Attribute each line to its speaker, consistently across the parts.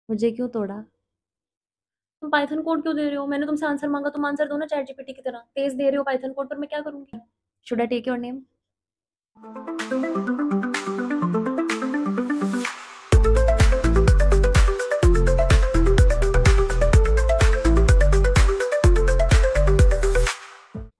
Speaker 1: मुझे क्यों तोड़ा? तुम पाइथन कोड क्यों दे रहे हो? मैंने तुमसे आंसर मांगा, तुम आंसर दो ना चैट जीपीटी की तरह। तेज दे रहे हो पाइथन कोड पर, मैं क्या करूंगी? Should I take your name?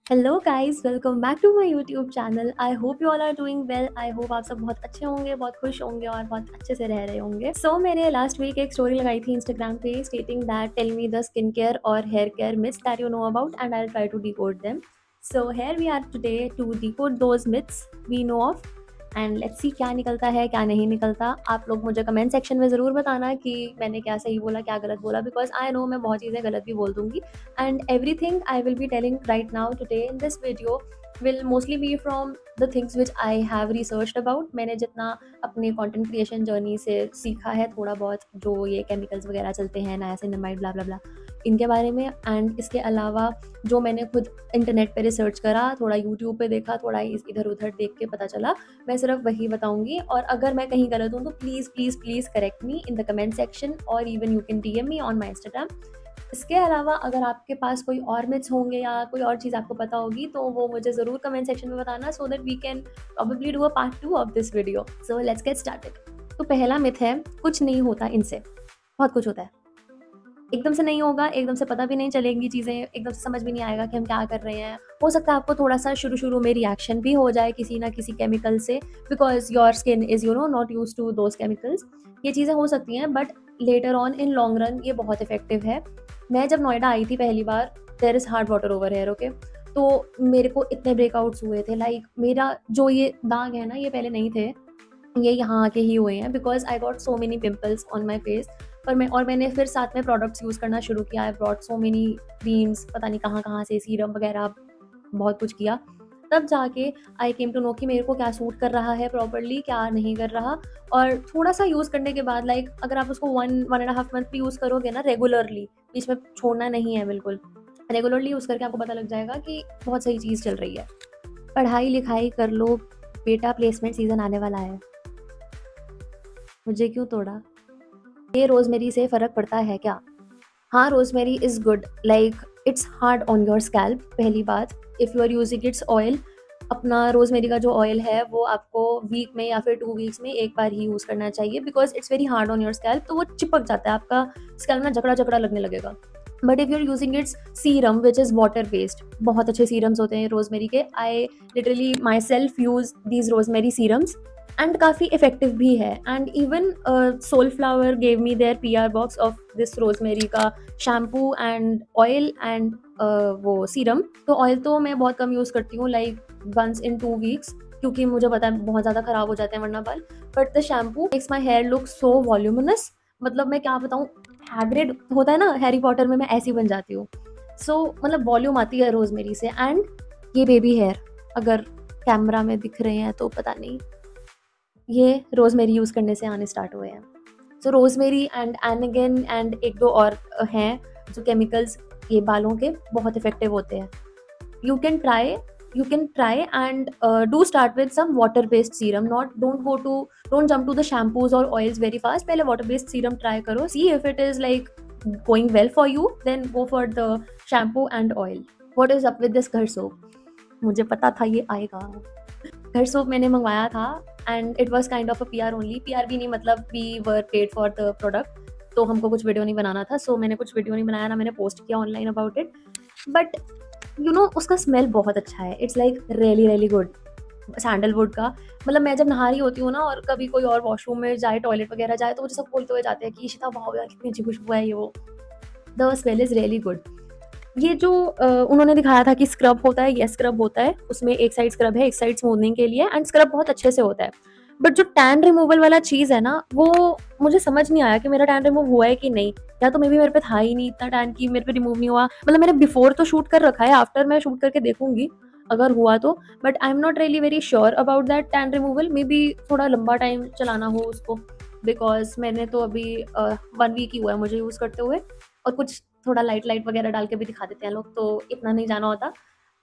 Speaker 1: Hello guys, welcome back to my YouTube channel. I hope you all are doing well. I hope आप सब बहुत अच्छे होंगे, बहुत खुश होंगे और बहुत अच्छे से रह रहे होंगे। सो मैंने लास्ट वीक एक स्टोरी लगाई थी इंस्टाग्राम पे stating that tell me the skin care और hair care myths that you know about and I will try to decode them. So here we are today to decode those myths we know of and let's see क्या निकलता है क्या नहीं निकलता। आप लोग मुझे कमेंट सेक्शन में ज़रूर बताना कि मैंने क्या सही बोला क्या गलत बोला, बिकॉज आई नो मैं बहुत चीज़ें गलत भी बोल दूंगी। And everything I will be telling right now today in this video will mostly be from the things which I have researched about। मैंने जितना अपने कंटेंट क्रिएशन जर्नी से सीखा है थोड़ा बहुत, जो ये केमिकल्स वगैरह चलते हैं, नायासिनामाइड ब्ला ब्ला ब्ला, इनके बारे में। एंड इसके अलावा जो मैंने खुद इंटरनेट पे रिसर्च करा, थोड़ा यूट्यूब पे देखा, थोड़ा इधर उधर देख के पता चला, मैं सिर्फ वही बताऊंगी। और अगर मैं कहीं गलत हूँ तो please please please correct me in the comment section और even you can DM me on my Instagram. इसके अलावा अगर आपके पास कोई और मिथ्स होंगे या कोई और चीज़ आपको पता होगी तो वो मुझे ज़रूर कमेंट सेक्शन में बताना, so that we can probably do a part 2 of this video. So let's get started. तो पहला मिथ है, कुछ नहीं होता इनसे। बहुत कुछ होता है। एकदम से नहीं होगा, एकदम से पता भी नहीं चलेंगी चीज़ें, एकदम से समझ भी नहीं आएगा कि हम क्या कर रहे हैं। हो सकता है आपको थोड़ा सा शुरू शुरू में रिएक्शन भी हो जाए किसी ना किसी केमिकल से, because your skin is not use to those chemicals. ये चीज़ें हो सकती हैं, but later on in long run ये बहुत इफेक्टिव है। मैं जब नोएडा आई थी पहली बार, there is hard water over here, okay. तो मेरे को इतने ब्रेकआउट्स हुए थे, लाइक मेरा जो ये दाग है ना, ये पहले नहीं थे, ये यहाँ आके ही हुए हैं, because I got so many pimples on my face. और मैंने फिर साथ में प्रोडक्ट्स यूज़ करना शुरू किया। I brought so many creams, पता नहीं कहाँ कहाँ से, सीरम वगैरह, बहुत कुछ किया। तब जाके आई केम टू नो कि मेरे को क्या सूट कर रहा है प्रॉपरली, क्या नहीं कर रहा। और थोड़ा सा यूज़ करने के बाद, लाइक अगर आप उसको 1-1.5 मंथ भी यूज़ करोगे ना रेगुलरली, बीच में छोड़ना नहीं है बिल्कुल, रेगुलरली यूज़ करके आपको पता लग जाएगा कि बहुत सही चीज़ चल रही है। पढ़ाई लिखाई कर लो बेटा, प्लेसमेंट सीज़न आने वाला है। मुझे क्यों तोड़ा? ये रोज़मेरी से फ़र्क पड़ता है क्या? हाँ, rosemary is good, like it's hard on your scalp. पहली बात, if you are using its oil, अपना रोज़मेरी का जो ऑयल है वो आपको वीक में या फिर 2 वीक्स में एक बार ही यूज़ करना चाहिए, because it's very hard on your scalp. तो वो चिपक जाता है, आपका स्कैल्प ना जकड़ा जकड़ा लगने लगेगा। But if you are using its serum which is water based, बहुत अच्छे सीरम्स होते हैं रोज़मेरी के। I literally myself use these rosemary serums and काफ़ी इफेक्टिव भी है। And even Soulflower gave me their PR box of this rosemary का shampoo and oil and वो सीरम। तो ऑयल तो मैं बहुत कम यूज़ करती हूँ, लाइक वंस इन 2 वीक्स, क्योंकि मुझे पता है बहुत ज़्यादा ख़राब हो जाते हैं वरना बाल। But the shampoo makes my hair look so voluminous, मतलब मैं क्या बताऊँ, हैग्रिड होता है ना हैरी पॉटर में, मैं ऐसी बन जाती हूँ। सो मतलब वॉल्यूम आती है रोज़मेरी से। एंड ये बेबी हेयर अगर कैमरा में दिख रहे हैं तो पता नहीं, ये रोज़मेरी यूज़ करने से आने स्टार्ट हुए हैं। सो रोज़मेरी एंड एनगेन एंड एक दो और हैं जो केमिकल्स ये बालों के बहुत इफेक्टिव होते हैं। You can try and do start with some water based serum, not don't jump to the shampoos और ऑयल्स वेरी फास्ट। पहले वाटर बेस्ड सीरम ट्राई करो, see if it is like going well for you, then go for the shampoo and oil. What is up with this Ghar soap? मुझे पता था ये आएगा। घर soap मैंने मंगवाया था and it was kind of a PR only. PR भी नहीं, मतलब we were paid for the product, तो हमको कुछ वीडियो नहीं बनाना था। सो मैंने कुछ वीडियो नहीं बनाया, ना मैंने पोस्ट किया ऑनलाइन अबाउट इट। बट उसका स्मेल बहुत अच्छा है, it's like really really good, sandalwood का। मतलब मैं जब नहा रही होती हूँ ना, और कभी कोई और वॉशरूम में जाए, टॉयलेट वगैरह जाए, तो मुझे सब बोलते हुए जाते हैं कि इशिता वाओ यार कितनी अच्छी खुशबू है ये वो। The smell is really good. ये जो उन्होंने दिखाया था कि स्क्रब होता है, ये स्क्रब होता है, उसमें एक साइड स्क्रब है, एक साइड स्मूथनिंग के लिए, एंड स्क्रब बहुत अच्छे से होता है। बट जो टैन रिमूवल वाला चीज़ है ना, वो मुझे समझ नहीं आया कि मेरा टैन रिमूव हुआ है कि नहीं, या तो मे बी मेरे पे था ही नहीं इतना टैन की मेरे पे रिमूव नहीं हुआ। मतलब मैंने बिफोर तो शूट कर रखा है, आफ्टर मैं शूट करके देखूंगी अगर हुआ तो। But I am not really very sure about that tan removal. May be थोड़ा लंबा टाइम चलाना हो उसको, बिकॉज मैंने तो अभी 1 वीक ही हुआ है मुझे यूज़ करते हुए, और कुछ थोड़ा लाइट लाइट वगैरह डाल के भी दिखा देते हैं लोग, तो इतना नहीं जाना होता।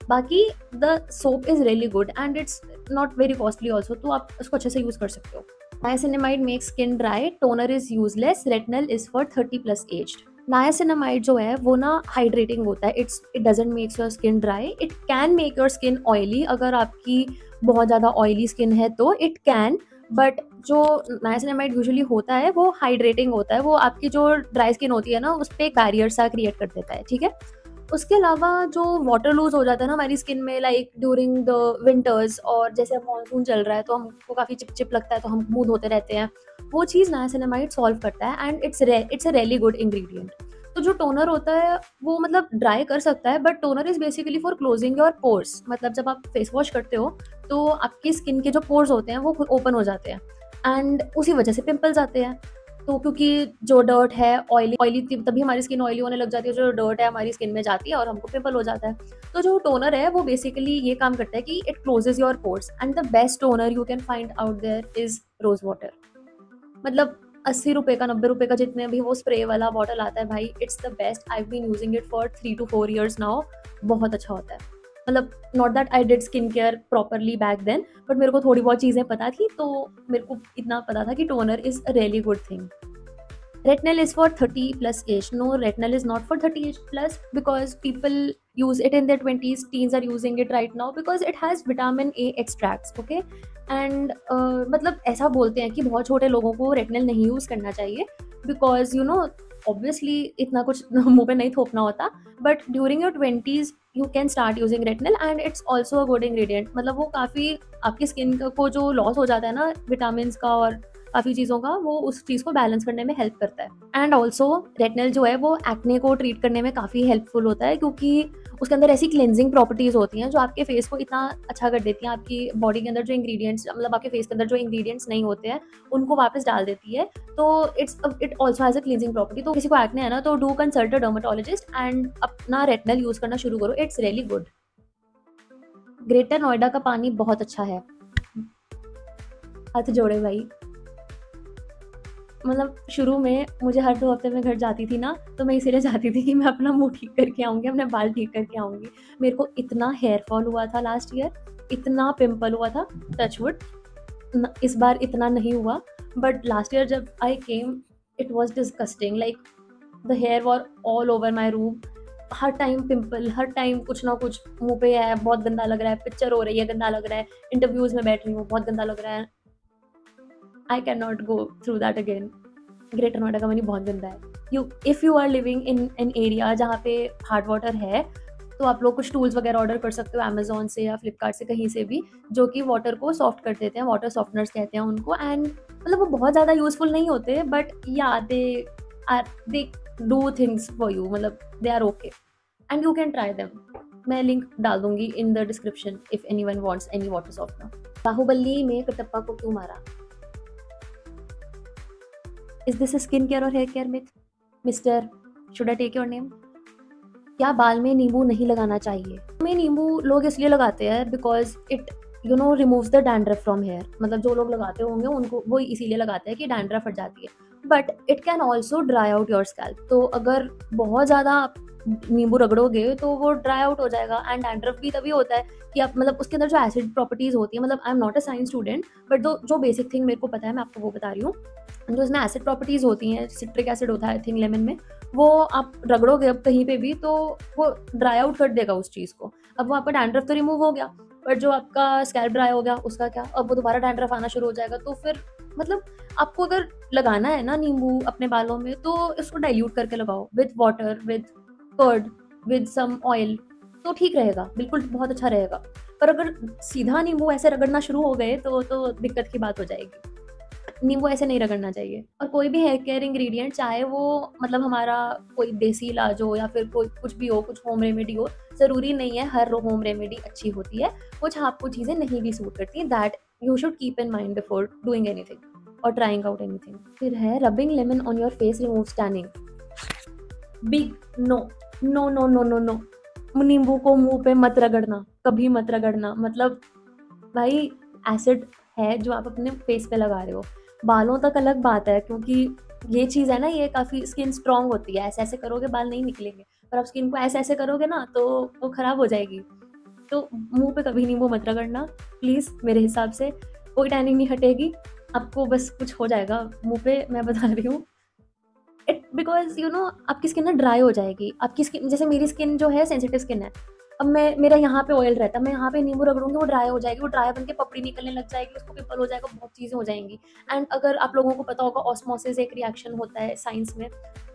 Speaker 1: बाकी the soap is really good and it's not very costly also, तो आप उसको अच्छे से यूज़ कर सकते हो। Niacinamide makes skin dry, toner is useless, retinal is for 30+ aged. Niacinamide जो है वो ना हाइड्रेटिंग होता है, it doesn't makes your skin dry, it can make your skin oily. अगर आपकी बहुत ज़्यादा ऑयली स्किन है तो इट कैन, बट जो नायासिनामाइड यूजुअली होता है वो हाइड्रेटिंग होता है, वो आपकी जो ड्राई स्किन होती है ना उस पर एक बैरियर सा क्रिएट कर देता है, ठीक है। उसके अलावा जो वाटर लूज हो जाता है ना हमारी स्किन में, लाइक ड्यूरिंग द विंटर्स, और जैसे अब मानसून चल रहा है तो हमको काफ़ी चिपचिप लगता है तो हम मुंह धोते रहते हैं, वो चीज़ नायासिनामाइड सॉल्व करता है and it's a really good ingredient. तो जो टोनर होता है वो मतलब ड्राई कर सकता है, but toner is basically for closing your pores. मतलब जब आप फेस वॉश करते हो तो आपकी स्किन के जो पोर्स होते हैं वो ओपन हो जाते हैं एंड उसी वजह से पिंपल्स आते हैं। तो क्योंकि जो डर्ट है ऑयली ऑयली तभी हमारी स्किन ऑयली होने लग जाती है, जो डर्ट है हमारी स्किन में जाती है और हमको पिंपल हो जाता है। तो जो टोनर है वो बेसिकली ये काम करता है कि it closes your pores and the best toner you can find out there is rose water. मतलब 80 रुपए का 90 रुपए का जितने भी वो स्प्रे वाला बॉटल आता है भाई, it's the best. I been using it for 3 to 4 years now. बहुत अच्छा होता है। मतलब not that I did skin care properly back then, but मेरे को थोड़ी बहुत चीज़ें पता थी, तो मेरे को इतना पता था कि toner is a really good thing. Retinol is for 30+ age. No, retinol is not for 30 age plus because people use it in their 20s. Teens are using it right now because it has vitamin A extracts. Okay, and मतलब ऐसा बोलते हैं कि बहुत छोटे लोगों को retinal नहीं यूज़ करना चाहिए बिकॉज यू नो ऑब्वियसली इतना कुछ मुंह पे नहीं थोपना होता, but during your 20s you can start using retinal and it's also a good ingredient. मतलब वो काफ़ी आपकी स्किन को जो लॉस हो जाता है ना विटामिन का और काफ़ी चीज़ों का, वो उस चीज़ को बैलेंस करने में हेल्प करता है। एंड ऑल्सो रेटिनल जो है वो एक्ने को ट्रीट करने में काफ़ी हेल्पफुल होता है क्योंकि उसके अंदर ऐसी क्लेंजिंग प्रॉपर्टीज़ होती हैं जो आपके फेस को इतना अच्छा कर देती हैं, आपकी बॉडी के अंदर जो इंग्रेडिएंट्स मतलब आपके फेस के अंदर जो इंग्रेडिएंट्स नहीं होते हैं उनको वापस डाल देती है। तो it also has a cleansing property. तो किसी को एक्ने है ना तो do consult a dermatologist and अपना रेटिनल यूज़ करना शुरू करो, it's really good. Greater Noida का पानी बहुत अच्छा है, हाथ जोड़े भाई। मतलब शुरू में मुझे हर 2 हफ्ते में घर जाती थी ना, तो मैं इसीलिए जाती थी कि मैं अपना मुँह ठीक करके आऊँगी, अपने बाल ठीक करके आऊँगी। मेरे को इतना हेयर फॉल हुआ था लास्ट ईयर, इतना पिंपल हुआ था, टच वुड इस बार इतना नहीं हुआ, बट लास्ट ईयर जब I came it was disgusting. Like the hair were all over my room, हर टाइम पिंपल, हर टाइम कुछ ना कुछ मुँह पे है, बहुत गंदा लग रहा है, पिक्चर हो रही है गंदा लग रहा है, इंटरव्यूज़ में बैठ रही हूँ बहुत गंदा लग रहा है। I can not go through that again. Greater Noida का पानी बहुत गंदा है। If you are living in an area जहाँ पे हार्ड वाटर है तो आप लोग कुछ टूल्स वगैरह ऑर्डर कर सकते हो अमेजोन से या फ्लिपकार्ट से, कहीं से भी, जो कि वाटर को सॉफ्ट कर देते हैं, वाटर सॉफ्टनर्स कहते हैं उनको। एंड मतलब वो बहुत ज़्यादा यूजफुल नहीं होते, but yeah they do things for you, मतलब they are okay and you can try them. मैं लिंक डाल दूंगी in the description if anyone wants any water softener. Baahubali में कटप्पा को क्यों मारा? इज दिस स्किन केयर और hair care myth? Mister, should I take your name? क्या बाल में नींबू नहीं लगाना चाहिए? में नींबू लोग इसलिए लगाते हैं because it removes the dandruff from here. मतलब जो लोग लगाते होंगे उनको वो इसीलिए लगाते हैं कि डैंड्रफ हट जाती है, but it can also dry out your scalp. तो अगर बहुत ज़्यादा आप नींबू रगड़ोगे तो वो ड्राई आउट हो जाएगा। एंड डैंड्रफ भी तभी होता है कि आप मतलब उसके अंदर जो एसिड प्रॉपर्टीज़ होती है, मतलब I am not a science student, but जो बेसिक थिंग मेरे को पता है मैं आपको वो बता रही हूँ। जो इसमें एसिड प्रॉपर्टीज़ होती हैं, सिट्रिक एसिड होता है आई थिंक लेमन में, वो आप रगड़ोगे अब कहीं पे भी तो वो ड्राई आउट कर देगा उस चीज़ को। अब वो आपका डैंड्रफ तो रिमूव हो गया, बट जो आपका स्कैल्प ड्राई हो गया उसका क्या? अब वो दोबारा डैंड्रफ आना शुरू हो जाएगा। तो फिर मतलब आपको अगर लगाना है ना नींबू अपने बालों में तो इसको डाइल्यूट करके लगाओ with water, with curd, with some oil, तो ठीक रहेगा, बिल्कुल बहुत अच्छा रहेगा। पर अगर सीधा नींबू ऐसे रगड़ना शुरू हो गए तो दिक्कत की बात हो जाएगी। नींबू ऐसे नहीं रगड़ना चाहिए। और कोई भी हेयर केयर इंग्रेडिएंट, चाहे वो मतलब हमारा कोई देसी इलाज हो या फिर कोई कुछ भी हो, कुछ होम रेमेडी हो, ज़रूरी नहीं है हर होम रेमेडी अच्छी होती है। कुछ आपको चीज़ें नहीं भी सूट करती, that you should keep in mind before doing anything और ट्राइंग आउट एनीथिंग। फिर है rubbing lemon on your face removes tanning. Big no no no no no no. नींबू को मुंह पे मत रगड़ना, कभी मत रगड़ना। मतलब भाई एसिड है जो आप अपने फेस पे लगा रहे हो, बालों तक अलग बात है, क्योंकि ये चीज़ है ना, ये काफ़ी स्किन स्ट्रांग होती है। ऐसे ऐसे करोगे बाल नहीं निकलेंगे, पर आप स्किन को ऐसे ऐसे करोगे ना तो वो ख़राब हो जाएगी। तो मुंह पे कभी नींबू मत रगड़ना प्लीज़। मेरे हिसाब से कोई टैनिंग नहीं हटेगी, आपको बस कुछ हो जाएगा मुँह पे, मैं बता रही हूँ। इट बिकॉज़ यू नो आपकी स्किन ना ड्राई हो जाएगी। आपकी स्किन, जैसे मेरी स्किन जो है सेंसिटिव स्किन है। अब मेरा यहाँ पे ऑयल रहता है, मैं यहाँ पे नींबू रगड़ूँगी, वो ड्राई हो जाएगी, वो ड्राई बन के पपड़ी निकलने लग जाएगी, उसको पिंपल हो जाएगा, बहुत चीज़ें हो जाएँगी। एंड अगर आप लोगों को पता होगा ऑस्मोसिस एक रिएक्शन होता है साइंस में,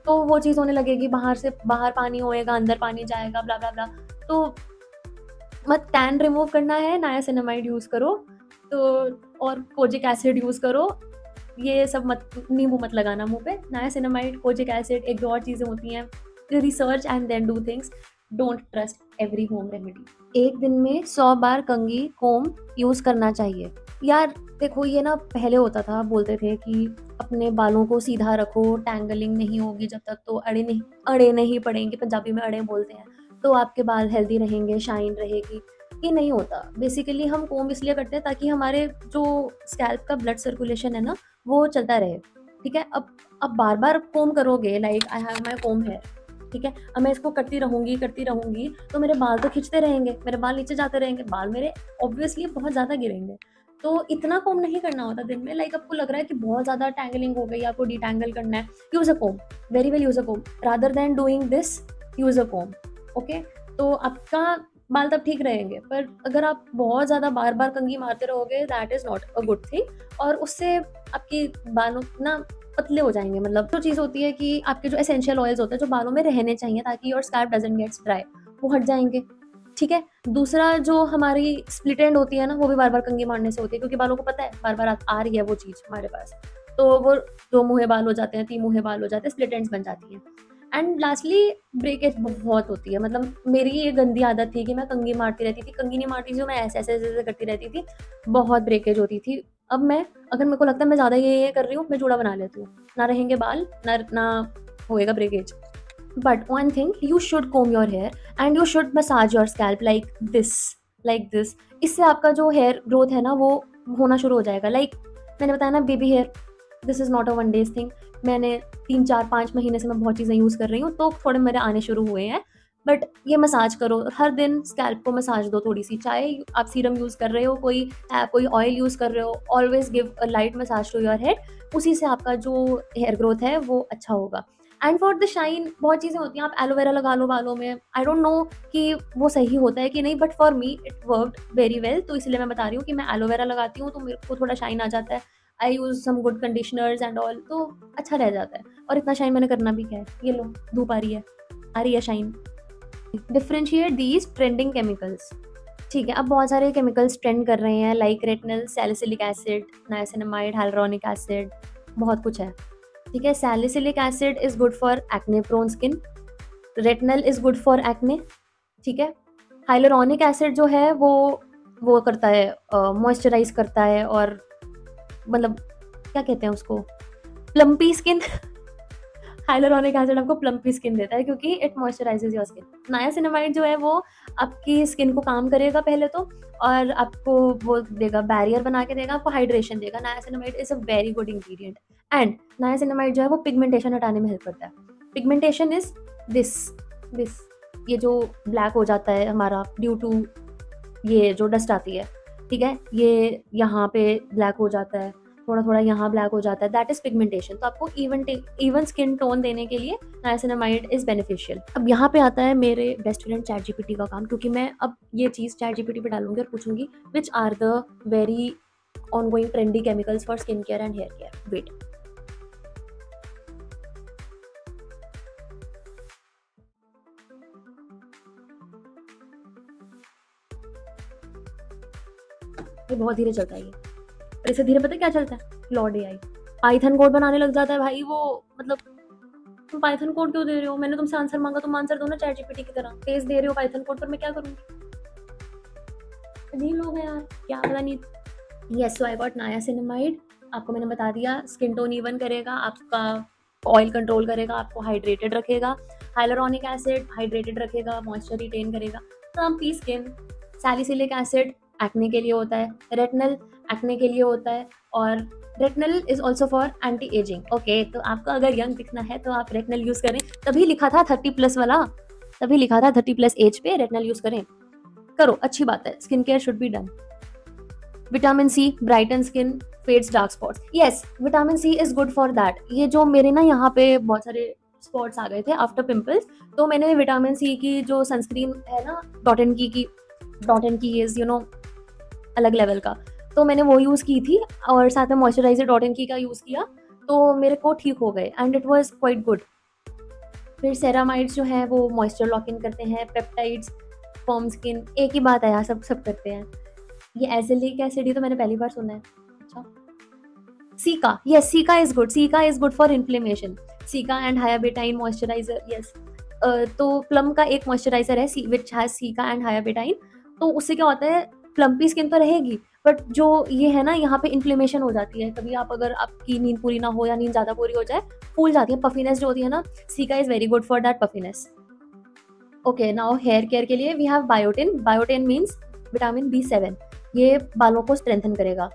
Speaker 1: तो वो चीज़ होने लगेगी, बाहर पानी होएगा, अंदर पानी जाएगा, ब्ला, ब्ला, ब्ला। तो मत टैन रिमूव करना है, नायासिनामाइड यूज़ करो, तो और कोजिक एसिड यूज़ करो। ये सब मत, नींबू मत लगाना मुँह पे। नायासिनामाइड, कोजिक एसिड, एक दो और चीज़ें होती हैं। Research and then do things. Don't trust every home remedy. एक दिन में 100 बार कंघी कोम यूज़ करना चाहिए। यार देखो, ये ना पहले होता था, बोलते थे कि अपने बालों को सीधा रखो, टैंगलिंग नहीं होगी जब तक, तो अड़े नहीं पड़ेंगे, पंजाबी में अड़े बोलते हैं, तो आपके बाल हेल्दी रहेंगे, शाइन रहेगी। ये नहीं होता। बेसिकली हम कोम इसलिए करते हैं ताकि हमारे जो स्कैल्प का ब्लड सर्कुलेशन है ना, वो चलता रहे, ठीक है? अब बार-बार कोम करोगे, like I have my comb hair, ठीक है? अब मैं इसको करती रहूँगी, तो मेरे बाल तो खिंचते रहेंगे, मेरे बाल नीचे जाते रहेंगे, बाल मेरे ऑब्वियसली बहुत ज़्यादा गिरेंगे। तो इतना कोम नहीं करना होता दिन में। लाइक आपको लग रहा है कि बहुत ज़्यादा टैंगलिंग हो गई, आपको डिटैंगल करना है, use a comb, very well use a comb, rather than doing this, use a comb, okay? तो आपका बाल तब ठीक रहेंगे। पर अगर आप बहुत ज़्यादा बार-बार कंघी मारते रहोगे, that is not a good thing, और उससे आपके बालों ना पतले हो जाएँगे। मतलब जो चीज़ होती है कि आपके जो एसेंशियल ऑयल्स होते हैं, जो बालों में रहने चाहिए ताकि your scalp doesn't gets dry, वो हट जाएँगे, ठीक है? दूसरा, जो हमारी स्प्लिट एंड होती है ना, वो भी बार-बार कंघी मारने से होती है, क्योंकि बालों को पता है बार-बार आ रही है वो चीज़ हमारे पास। तो वो 2 मुँहे बाल हो जाते हैं, 3 मुँहे बाल हो जाते हैं, स्प्लिट एंड्स बन जाती हैं। एंड लास्टली, ब्रेकेज बहुत होती है। मतलब मेरी ये गंदी आदत थी कि मैं कंघी मारती रहती थी, कंघी नहीं मारती थी, मैं ऐसे करती रहती थी, बहुत ब्रेकेज होती थी। अब मैं, अगर मेरे को लगता है मैं ज़्यादा ये कर रही हूँ, मैं जूड़ा बना लेती हूँ, ना रहेंगे बाल, ना होएगा breakage. But one thing, you should comb your hair and you should massage your scalp like this, like this. इससे आपका जो हेयर ग्रोथ है ना, वो होना शुरू हो जाएगा। लाइक मैंने बताया ना, baby hair, this is not a one day's thing. मैंने 3, 4, 5 महीने से मैं बहुत चीज़ें यूज़ कर रही हूँ, तो थोड़े मेरे आने शुरू हुए हैं। बट ये मसाज करो, हर दिन स्कैल्प को मसाज दो थोड़ी-सी, चाहे आप सीरम यूज़ कर रहे हो, कोई ऑयल यूज़ कर रहे हो, always give a light massage to your head. उसी से आपका जो हेयर ग्रोथ है वो अच्छा होगा। एंड फॉर द शाइन, बहुत चीज़ें होती हैं, आप एलोवेरा लगा लो बालों में। आई डोंट नो कि वो सही होता है कि नहीं, but for me it worked very well, तो इसलिए मैं बता रही हूँ कि मैं एलोवेरा लगाती हूँ, तो मेरे को थोड़ा शाइन आ जाता है। I use some good conditioners and all, तो अच्छा रह जाता है। और इतना शाइन मैंने करना भी क्या है, ये लो धूप आ रही है shine. Differentiate these trending chemicals, ठीक है? अब बहुत सारे केमिकल्स ट्रेंड कर रहे हैं, like retinal, salicylic acid, niacinamide, hyaluronic acid, बहुत कुछ है, ठीक है? Salicylic acid is good for acne prone skin, retinal is good for acne, ठीक है? हाइलुरोनिक एसिड जो है वो करता है, मॉइस्चराइज करता है, और मतलब क्या कहते हैं उसको, प्लम्पी स्किन। हाइलुरोनिक एसिड आपको प्लम्पी स्किन देता है, क्योंकि it moisturises your skin. Niacinamide जो है वो आपकी स्किन को काम करेगा पहले तो, और आपको वो देगा, बैरियर बना के देगा, आपको हाइड्रेशन देगा। Niacinamide is a very good ingredient. And niacinamide जो है वो पिगमेंटेशन हटाने में हेल्प करता है। पिगमेंटेशन इज दिस, ये जो ब्लैक हो जाता है हमारा ड्यू टू ये जो डस्ट आती है, ठीक है? ये यहाँ पे ब्लैक हो जाता है, थोड़ा यहाँ ब्लैक हो जाता है, दैट इज पिगमेंटेशन। तो आपको इवन स्किन टोन देने के लिए नाइसिनामाइड इज बेनिफिशियल। अब यहाँ पे आता है मेरे बेस्ट फ्रेंड चैट जीपीटी का काम, क्योंकि मैं अब ये चीज़ चैट जीपीटी पे डालूंगी और पूछूंगी which are the very ongoing trendy chemicals for skin care and hair care. Wait, ये बहुत धीरे चलता है ये, और इससे धीरे पता है क्या चलता है, क्लॉड एआई। पाइथन कोड बनाने लग जाता है भाई वो। मतलब तुम पाइथन कोड क्यों दे रहे हो? मैंने तुमसे आंसर मांगा, तुम आंसर दो ना चैट जीपीटी की तरह। तेज दे रहे हो पाइथन कोड, पर मैं क्या करूँगी? अजीब लोग हैं यार, क्या पता नहीं। Yes, so I got niacinamide. आपको मैंने बता दिया, स्किन टोन इवन करेगा, आपका ऑयल कंट्रोल करेगा, आपको हाइड्रेटेड रखेगा। हाइलुरोनिक एसिड हाइड्रेटेड रखेगा, मॉइस्चर रिटेन करेगा, plumpy skin. Salicylic acid acne के लिए होता है, रेटिनल एक्ने के लिए होता है, और retinal is also for anti ageing. Okay, तो आपको अगर यंग दिखना है तो आप रेटिनल यूज करें। तभी लिखा था 30+ वाला, तभी लिखा था 30+ एज पे रेटिनल यूज करें। करो, अच्छी बात है, skin care should be done. Vitamin C brighten skin, fades dark spots. Yes, vitamin C is good for that. ये जो मेरे ना यहाँ पे बहुत सारे स्पॉट्स आ गए थे आफ्टर पिंपल्स, तो मैंने विटामिन सी की जो सनस्क्रीन है ना, डॉट एंड की इज अलग लेवल का, तो मैंने वो यूज़ की थी और साथ में मॉइस्चराइजर डॉट एंड की का यूज़ किया, तो मेरे को ठीक हो गए and it was quite good. फिर सेरामाइड्स जो है वो मॉइस्चर लॉक इन करते हैं, पेप्टाइड्स, फर्म स्किन, एक ही बात है यार, सब करते हैं। ये एजिलिक एसिड, ये तो मैंने पहली बार सुना है। अच्छा, cica, yes cica is good, cica is good for inflammation, cica and hyabetaine moisturiser, yes. तो प्लम का एक मॉइस्चराइजर है which has cica and hyabetaine, तो उससे क्या होता है, प्लम्पी स्किन तो रहेगी, बट जो ये है ना, यहाँ पे इन्फ्लेमेशन हो जाती है। कभी आप अगर आपकी नींद पूरी ना हो या नींद ज़्यादा पूरी हो जाए, फूल जाती है, पफीनेस जो होती है ना, cica is very good for that puffiness. Okay, now hair care के लिए we have biotin. Biotin means vitamin B7, ये बालों को स्ट्रेंथन करेगा।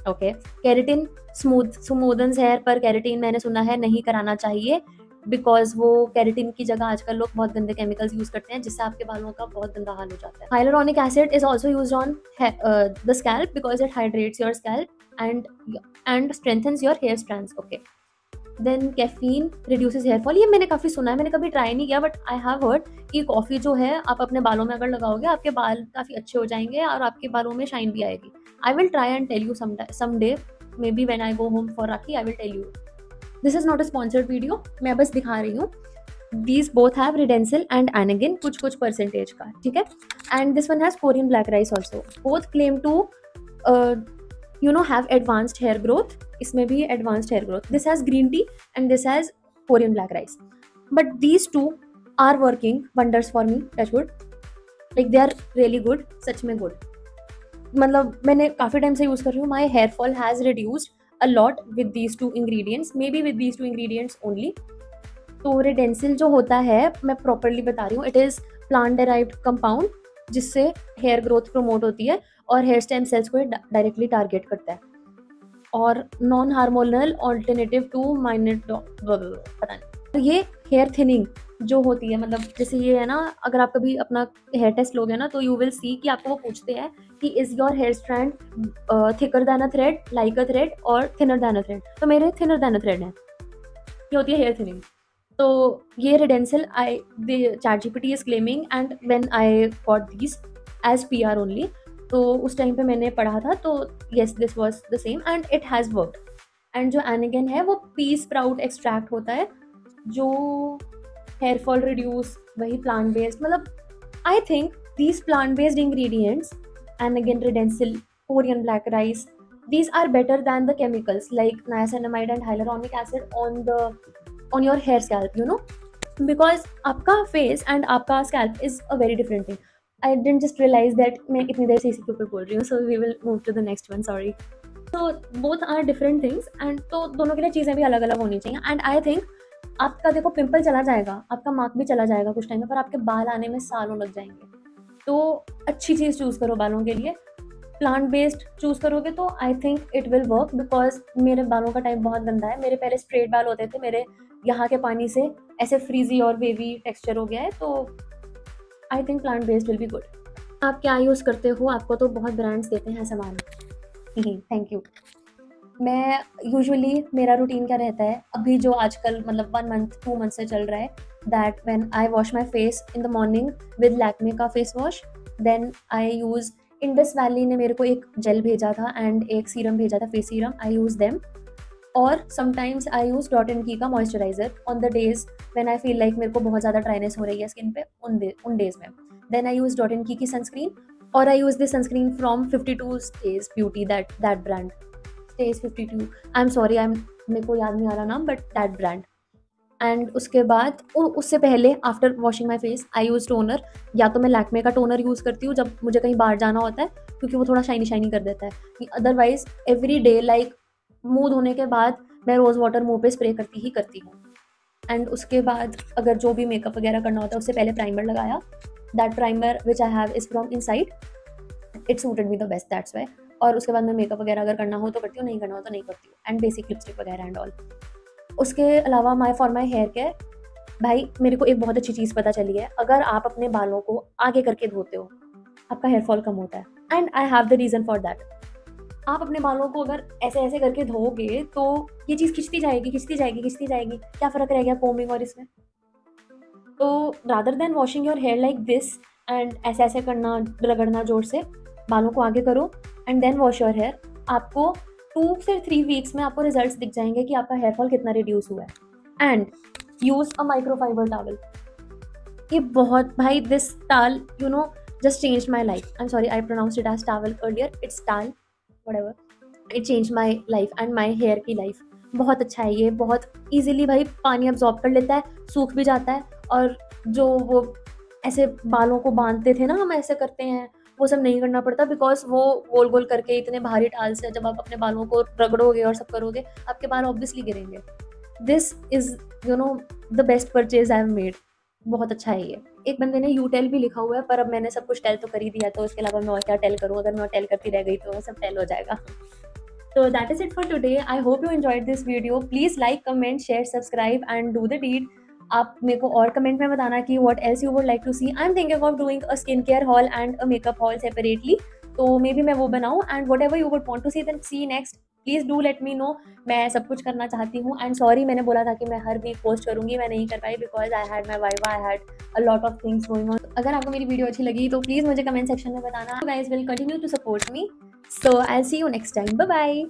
Speaker 1: ओके, केराटिन स्मूदन्स हेयर, पर केराटिन मैंने सुना है नहीं कराना चाहिए, बिकॉज वो केराटिन की जगह आजकल लोग बहुत गंदे केमिकल्स यूज करते हैं, जिससे आपके बालों का बहुत गंदा हाल हो जाता है। Hyaluronic acid is also used on the scalp because it hydrates your scalp and strengthens your hair strands. Okay, then caffeine reduces hair fall, ये मैंने काफ़ी सुना है, मैंने कभी ट्राई नहीं किया, बट आई हैव हर्ड कि कॉफ़ी जो है आप अपने बालों में अगर लगाओगे, आपके बाल काफ़ी अच्छे हो जाएंगे और आपके बालों में शाइन भी आएगी। I will try and tell you some day, maybe when I go home for Rakhi, I will tell you. This is not a sponsored video, मैं बस दिखा रही हूँ। These both have Redensyl and Anagain, कुछ percentage का, ठीक है। And this one has Korean black rice also, both claim to have advanced hair growth, इसमें भी advanced hair growth. This has green tea and this has Korean black rice, but these two are working wonders for me, touch wood, like they are really good, सच में good। मतलब मैंने काफ़ी time से use कर रही हूँ, my hair fall has reduced a lot with these two ingredients, maybe with these two ingredients only। तो रेडेंसिल जो होता है, मैं प्रॉपरली बता रही हूँ, it is plant derived compound, जिससे हेयर ग्रोथ प्रमोट होती है और हेयर स्टेम सेल्स को डायरेक्टली टारगेट करता है, और non hormonal alternative to minor पता नहीं। तो ये हेयर थिनिंग जो होती है, मतलब जैसे ये है ना, अगर आप कभी अपना हेयर टेस्ट लोगे ना, तो यू विल सी कि आपको वो पूछते हैं कि is your hair strand thicker than a thread, like a thread और थिनर दैन अ थ्रेड, तो मेरे थिनर दैन अ थ्रेड है, ये होती है हेयर थिनिंग। तो ये Redensyl ChatGPT is claiming, and when I got this as PR only, तो उस टाइम पे मैंने पढ़ा था, तो yes this was the same and it has worked. एंड जो एनेगन है वो पी स्प्राउट एक्सट्रैक्ट होता है, जो हेयर फॉल रिड्यूस, वही प्लांट बेस्ड, मतलब I think these plant based ingredients, anagain, redensyl, Korean black rice, these are better than the chemicals like niacinamide and hyaluronic acid on your hair scalp, because आपका face and आपका scalp is a very different thing. I didn't just realize that मैं इतनी देर से इसी के ऊपर बोल रही हूँ, so we will move to the next one, sorry. So both are different things and तो दोनों के लिए चीज़ें भी अलग अलग होनी चाहिए, and I think आपका देखो पिंपल चला जाएगा, आपका मार्क भी चला जाएगा कुछ टाइम में, पर आपके बाल आने में सालों लग जाएंगे, तो अच्छी चीज़ चूज़ करो बालों के लिए, प्लांट बेस्ड चूज़ करोगे तो I think it will work, because मेरे बालों का टाइप बहुत गंदा है, मेरे पहले स्ट्रेट बाल होते थे, मेरे यहाँ के पानी से ऐसे फ्रीजी और वेवी टेक्सचर हो गया है, तो I think plant based will be good. आप क्या यूज़ करते हो? आपको तो बहुत ब्रांड्स देते हैं सामान। Thank you. मैं यूजुअली, मेरा रूटीन क्या रहता है अभी जो आजकल मतलब 1 month 2 month से चल रहा है, that when I wash my face in the morning with Lakme का face wash, then I use, Indus Valley ने मेरे को एक जेल भेजा था एंड एक सीरम भेजा था, फेस सीरम, आई यूज़ देम, और sometimes I use dot and की का moisturiser on the days when I feel like मेरे को बहुत ज़्यादा ड्राइनेस हो रही है स्किन पे, उन डेज में। Then I use dot and key sunscreen, और I use this sunscreen from 52 Stays beauty, that brand, Stays 52, I am sorry, मेरे को याद नहीं आ रहा नाम, बट दैट ब्रांड। एंड उसके बाद उससे पहले after washing my face I use toner, या तो मैं लैक्मे का टोनर यूज़ करती हूँ जब मुझे कहीं बाहर जाना होता है, क्योंकि वो थोड़ा शाइनी शाइनी कर देता है, अदरवाइज एवरी डे लाइक मुँह धोने के बाद मैं रोज़ वाटर मुँह पे स्प्रे करती हूँ। एंड उसके बाद अगर जो भी मेकअप वगैरह करना होता है उससे पहले प्राइमर लगाया, that primer which I have is from inside, it suited me the best, that's why. और उसके बाद मैं मेकअप वगैरह अगर करना हो तो करती हूँ, नहीं करना हो तो नहीं करती हूँ, एंड बेसिक लिपस्टिक वगैरह एंड ऑल। उसके अलावा फॉर माई हेयर केयर, भाई मेरे को एक बहुत अच्छी चीज़ पता चली है, अगर आप अपने बालों को आगे करके धोते हो आपका हेयर फॉल कम होता है, and I have the reason for that. आप अपने बालों को अगर ऐसे ऐसे करके धोओगे तो ये चीज़ खिंचती जाएगी, खिंचती जाएगी, खिंचती जाएगी। क्या फ़र्क रह गया कोमिंग और इसमें? तो rather than washing your hair like this and ऐसे ऐसे करना, रगड़ना ज़ोर से, बालों को आगे करो and then wash your hair. आपको 2 से 3 वीक्स में आपको रिजल्ट्स दिख जाएँगे कि आपका हेयर फॉल कितना रिड्यूस हुआ है। And use a microfibre towel. ये बहुत भाई, this towel you know just changed my life. I am sorry I pronounced it as towel earlier, it's towel, whatever. It changed my life and my hair की life. बहुत अच्छा है ये, बहुत easily भाई पानी अब्ज़ॉर्ब कर लेता है, सूख भी जाता है। और जो वो ऐसे बालों को बाँधते थे ना, हम ऐसे करते हैं, वो सब नहीं करना पड़ता, बिकॉज़ वो गोल-गोल करके इतने भारी टाल से जब आप अपने बालों को रगड़ोगे और सब करोगे, आपके बाल ऑब्वियसली गिरेंगे। This is the best purchase I have made. बहुत अच्छा है ये। एक बंदे ने यू टेल भी लिखा हुआ है, पर अब मैंने सब कुछ टेल तो कर ही दिया, तो इसके अलावा मैं और क्या टेल करूँ? अगर मैं और टेल करती रह गई तो सब टेल हो जाएगा। So that is it for today. I hope you enjoyed this video. Please like, comment, share, subscribe and do the deed. आप मेरे को और कमेंट में बताना कि what else you would like to see. I'm thinking of doing a skincare haul and a makeup haul separately. तो may be मैं वो बनाऊँ, and whatever you would want to see then see next. Please do let me know. मैं सब कुछ करना चाहती हूँ एंड सॉरी, मैंने बोला था कि मैं हर वीक पोस्ट करूँगी, मैं नहीं कर पाई because I had my viva, I had a lot of things going on. अगर आपको मेरी वीडियो अच्छी लगी तो प्लीज़ मुझे कमेंट सेक्शन में बताना। You guys will continue to support me. So I will see you next time. Bye bye.